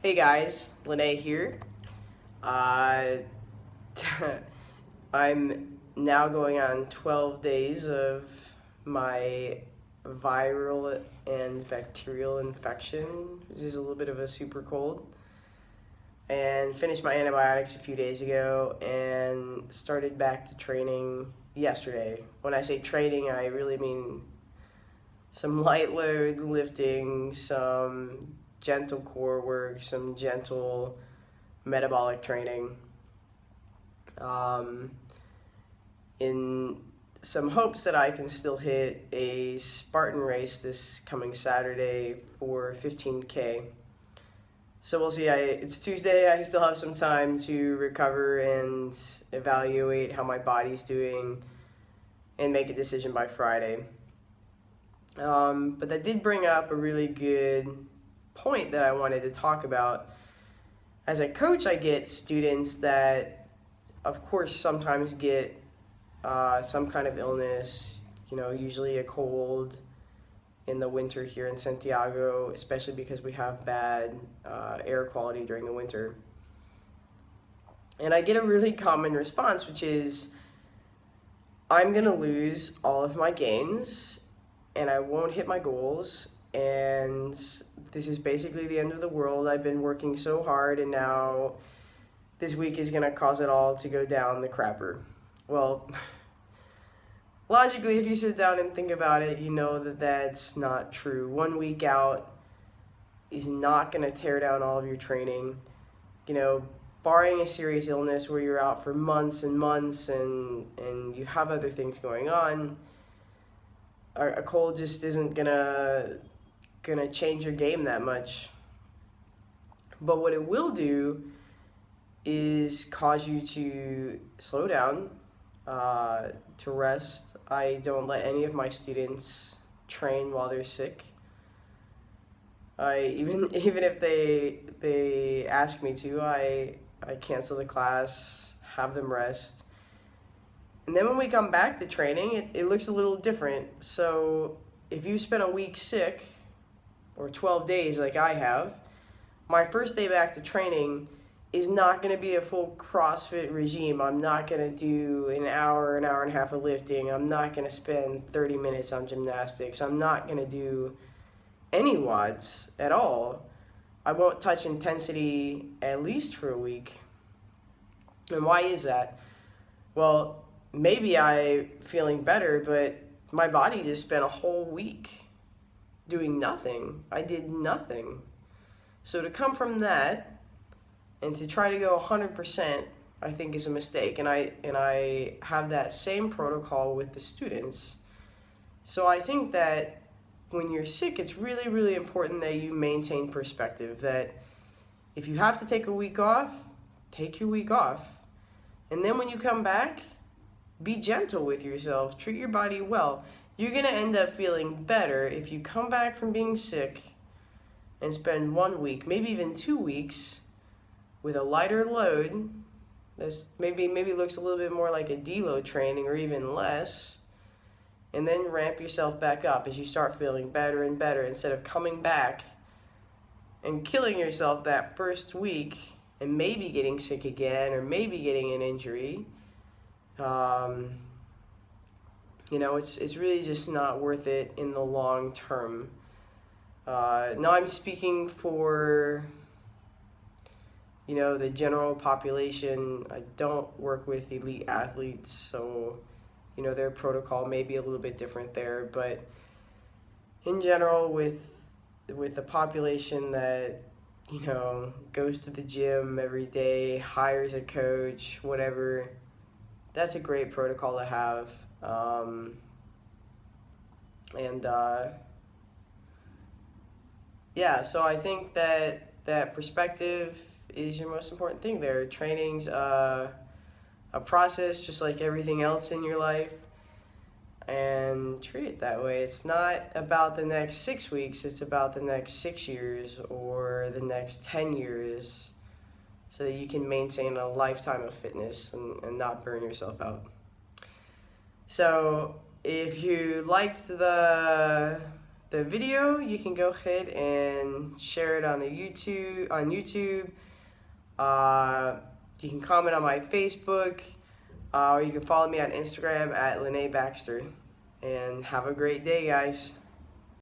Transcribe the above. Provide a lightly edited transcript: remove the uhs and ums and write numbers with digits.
Hey guys, Lene here. Uh, I'm now going on 12 days of my viral and bacterial infection, which is a little bit of a super cold. And finished my antibiotics a few days ago and started back to training yesterday. When I say training, I really mean some light load lifting, some gentle core work, some gentle metabolic training, um, in some hopes that I can still hit a Spartan race this coming Saturday for 15K. So we'll see. It's Tuesday. I still have some time to recover and evaluate how my body's doing and make a decision by Friday. But that did bring up a really good point that I wanted to talk about. As a coach, I get students that, of course, sometimes get some kind of illness, usually a cold in the winter here in Santiago, especially because we have bad air quality during the winter. And I get a really common response, which is, I'm going to lose all of my gains and I won't hit my goals, and this is basically the end of the world. I've been working so hard, and now this week is going to cause it all to go down the crapper. Well, logically, if you sit down and think about it, you know that that's not true. 1 week out is not going to tear down all of your training. Barring a serious illness where you're out for months and months and you have other things going on, a cold just isn't gonna change your game that much. But what it will do is cause you to slow down, to rest. I don't let any of my students train while they're sick. Even if they ask me to, I cancel the class, have them rest. And then when we come back to training, it looks a little different. So if you spend a week sick, or 12 days like I have, my first day back to training is not going to be a full CrossFit regime. I'm not going to do an hour and a half of lifting. I'm not going to spend 30 minutes on gymnastics. I'm not going to do any WODs at all. I won't touch intensity at least for a week. And why is that? Well, maybe I'm feeling better, but my body just spent a whole week doing nothing. I did nothing. So to come from that and to try to go 100%, I think is a mistake. And I have that same protocol with the students. So I think that when you're sick, it's really, really important that you maintain perspective, that if you have to take a week off, take your week off. And then when you come back, be gentle with yourself. Treat your body well. You're going to end up feeling better if you come back from being sick and spend 1 week, maybe even 2 weeks, with a lighter load. This maybe looks a little bit more like a deload training or even less. And then ramp yourself back up as you start feeling better and better, instead of coming back and killing yourself that first week and maybe getting sick again or maybe getting an injury. It's really just not worth it in the long term. Now I'm speaking for, the general population. I don't work with elite athletes, so, their protocol may be a little bit different there. But in general, with the population that, goes to the gym every day, hires a coach, whatever, that's a great protocol to have. So I think that perspective is your most important thing there. Training's a process just like everything else in your life, and treat it that way. It's not about the next 6 weeks, it's about the next 6 years or the next 10 years, so that you can maintain a lifetime of fitness and not burn yourself out. So if you liked the the video, you can go ahead and share it on YouTube. You can comment on my Facebook, or you can follow me on Instagram at Lene Baxter. And have a great day, guys.